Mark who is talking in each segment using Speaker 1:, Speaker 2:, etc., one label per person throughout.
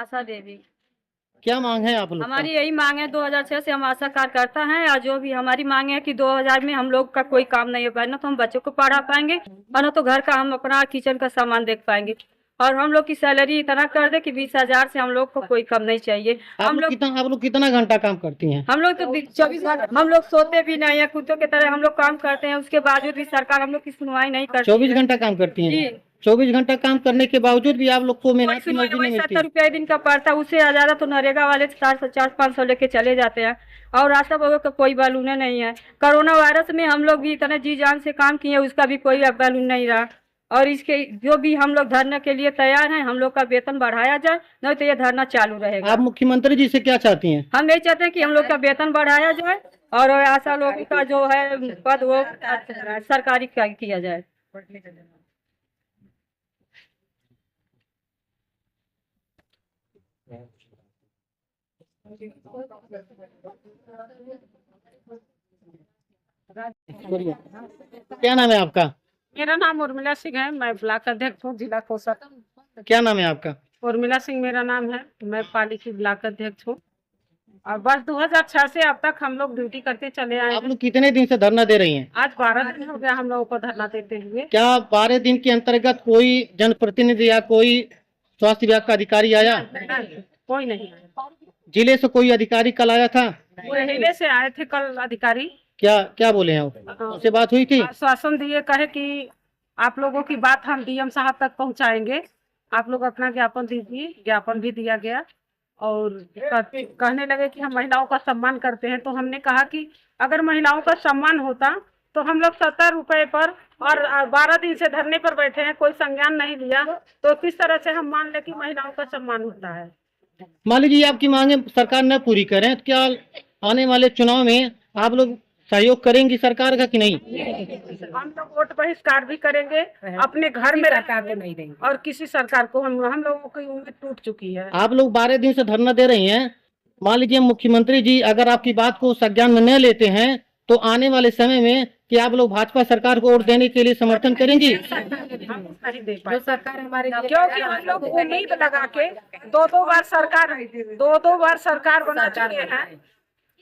Speaker 1: आशा देवी।
Speaker 2: क्या मांग है आप लोग का?
Speaker 1: हमारी यही मांग है, 2006 से हम आशा कार्यकर्ता हैं और जो भी हमारी मांग है कि 2000 में हम लोग का कोई काम नहीं हो पाए, ना तो हम बच्चों को पढ़ा पाएंगे और ना तो घर का हम अपना किचन का सामान देख पाएंगे। और हम लोग की सैलरी इतना कर दे कि 20,000 से हम लोग को कोई कम नहीं चाहिए।
Speaker 2: आप लोग कितना घंटा काम करती हैं?
Speaker 1: हम लोग तो 24 घंटा, हम लोग सोते भी नहीं है, कुत्तों की तरह हम लोग काम करते हैं। उसके बावजूद भी सरकार हम लोग की सुनवाई नहीं करती।
Speaker 2: 24 घंटा काम करती हैं?
Speaker 1: जी।
Speaker 2: 24 घंटा काम करने के बावजूद भी आप लोग को मेहनत की मजदूरी नहीं मिलती?
Speaker 1: 70 रुपया दिन का पड़ता है, उससे ज्यादा तो नरेगा वाले 400-500 लेके चले जाते हैं और रास्ता बगल का कोई बैलून नहीं है। कोरोना वायरस में हम लोग भी इतने जी जान से काम किए, उसका भी कोई बैलून नहीं रहा। और इसके जो भी हम लोग धरने के लिए तैयार हैं, हम लोग का वेतन बढ़ाया जाए, नहीं तो ये धरना चालू रहेगा।
Speaker 2: आप मुख्यमंत्री जी से क्या चाहती हैं?
Speaker 1: हम यही चाहते हैं कि हम लोग का वेतन बढ़ाया जाए और आशा लोगों का जो है पद वो सरकारी किया जाए।
Speaker 2: क्या नाम है आपका?
Speaker 3: मेरा नाम उर्मिला सिंह है। मैं ब्लॉक अध्यक्ष हूँ, जिला कोषाध्यक्ष।
Speaker 2: क्या नाम है आपका?
Speaker 3: उर्मिला सिंह मेरा नाम है। मैं पाली की ब्लॉक अध्यक्ष हूँ और बस 2006 से अब तक हम लोग ड्यूटी करते चले आए
Speaker 2: आप
Speaker 3: हैं।
Speaker 2: लोग कितने दिन से धरना दे रही हैं?
Speaker 3: आज 12 दिन हो गया हम लोगों को धरना देते हुए।
Speaker 2: क्या 12 दिन के अंतर्गत कोई जनप्रतिनिधि या कोई स्वास्थ्य विभाग का अधिकारी आया?
Speaker 3: कोई नहीं आया।
Speaker 2: जिले से कोई अधिकारी कल आया था?
Speaker 3: जिले से आए थे कल अधिकारी।
Speaker 2: क्या क्या बोले हैं वो? उससे बात हुई थी?
Speaker 3: आश्वासन दिए, कहे कि आप लोगों की बात हम डीएम साहब तक पहुँचाएंगे, आप लोग अपना ज्ञापन दीजिए। ज्ञापन भी दिया गया और कहने लगे कि हम महिलाओं का सम्मान करते हैं। तो हमने कहा कि अगर महिलाओं का सम्मान होता तो हम लोग 70 रुपए पर और 12 दिन से धरने पर बैठे हैं, कोई संज्ञान नहीं लिया, तो किस तरह से हम मान लें कि महिलाओं का सम्मान होता है।
Speaker 2: मान लीजिए आपकी मांगे सरकार न पूरी करें तो क्या आने वाले चुनाव में आप लोग सहयोग करेंगी सरकार का कि नहीं?
Speaker 3: हम लोग वोट बहिष्कार भी करेंगे, अपने घर में सरकार को नहीं देंगे और किसी सरकार को हम लोगों की उम्मीद टूट चुकी है।
Speaker 2: आप लोग 12 दिन से धरना दे रही हैं। मान लीजिए मुख्यमंत्री जी अगर आपकी बात को संज्ञान में न लेते हैं तो आने वाले समय में कि आप लोग भाजपा सरकार को वोट देने के लिए समर्थन करेंगी?
Speaker 3: नहीं दे पाए सरकार हमारे, क्योंकि हम लोग उम्मीद लगा के दो दो बार सरकार बना चुके हैं।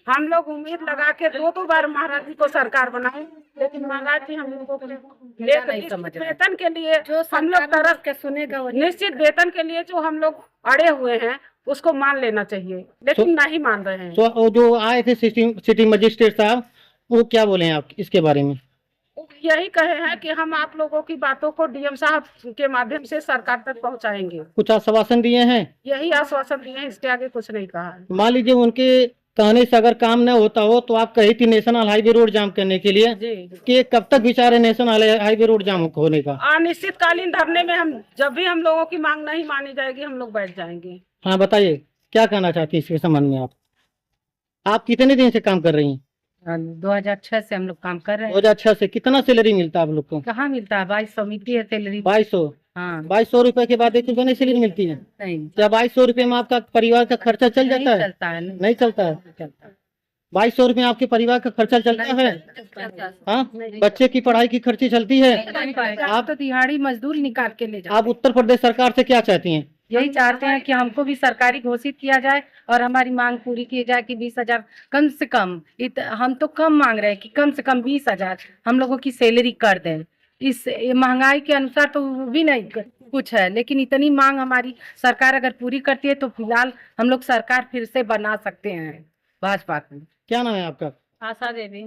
Speaker 3: हम लोग उम्मीद लगा के दो बार महाराज जी को सरकार बनाए, लेकिन महाराज जी हम लोगों को वेतन के लिए जो हम लोग तरफ के सुनेगा, निश्चित वेतन के लिए जो हम लोग अड़े हुए हैं उसको मान लेना चाहिए, लेकिन नहीं मान रहे हैं।
Speaker 2: तो जो आए थे सिटी मजिस्ट्रेट साहब, वो क्या बोले हैं आप इसके बारे में?
Speaker 3: यही कहे हैं कि हम आप लोगों की बातों को डीएम साहब के माध्यम से सरकार तक पहुंचाएंगे।
Speaker 2: कुछ आश्वासन दिए हैं?
Speaker 3: यही आश्वासन दिए हैं, इसके आगे कुछ नहीं कहा है।
Speaker 2: मान लीजिए उनके कहने से अगर काम न होता हो तो आप कही थी नेशनल हाईवे रोड जाम करने के लिए कि कब तक विचार है नेशनल हाईवे रोड जाम होने का?
Speaker 3: अनिश्चितकालीन धरने में हम जब भी हम लोगों की मांग नहीं मानी जाएगी हम लोग बैठ जाएंगे।
Speaker 2: हाँ बताइए क्या कहना चाहती है इसके संबंध में? आप कितने दिन से काम कर रही हैं?
Speaker 3: 2006 से हम लोग काम कर रहे हैं।
Speaker 2: 2006 से कितना सैलरी मिलता है आप लोग को?
Speaker 3: कहाँ मिलता है? 2200 मिलती है सैलरी। 2200? हाँ।
Speaker 2: 2200 रुपए के बाद 1 रुपया नहीं सैलरी मिलती है?
Speaker 3: नहीं।
Speaker 2: क्या 2200 रुपए में आपका परिवार का खर्चा चल जाता है?
Speaker 3: चलता है
Speaker 2: नहीं चलता है। 2200 रुपए आपके परिवार का खर्चा चलता है? हाँ, बच्चे की पढ़ाई की खर्ची चलती है?
Speaker 3: आप तो दिहाड़ी मजदूर निकाल के ले जाओ।
Speaker 2: आप उत्तर प्रदेश सरकार से क्या चाहती हैं?
Speaker 3: यही चाहते हैं कि हमको भी सरकारी घोषित किया जाए और हमारी मांग पूरी की जाए कि 20,000 कम से कम, हम तो कम मांग रहे हैं कि कम से कम 20,000 हम लोगों की सैलरी कर दें। इस महंगाई के अनुसार तो भी नहीं कुछ है, लेकिन इतनी मांग हमारी सरकार अगर पूरी करती है तो फिलहाल हम लोग सरकार फिर से बना सकते हैं भाजपा को।
Speaker 2: क्या नाम है आपका?
Speaker 1: आशा देवी।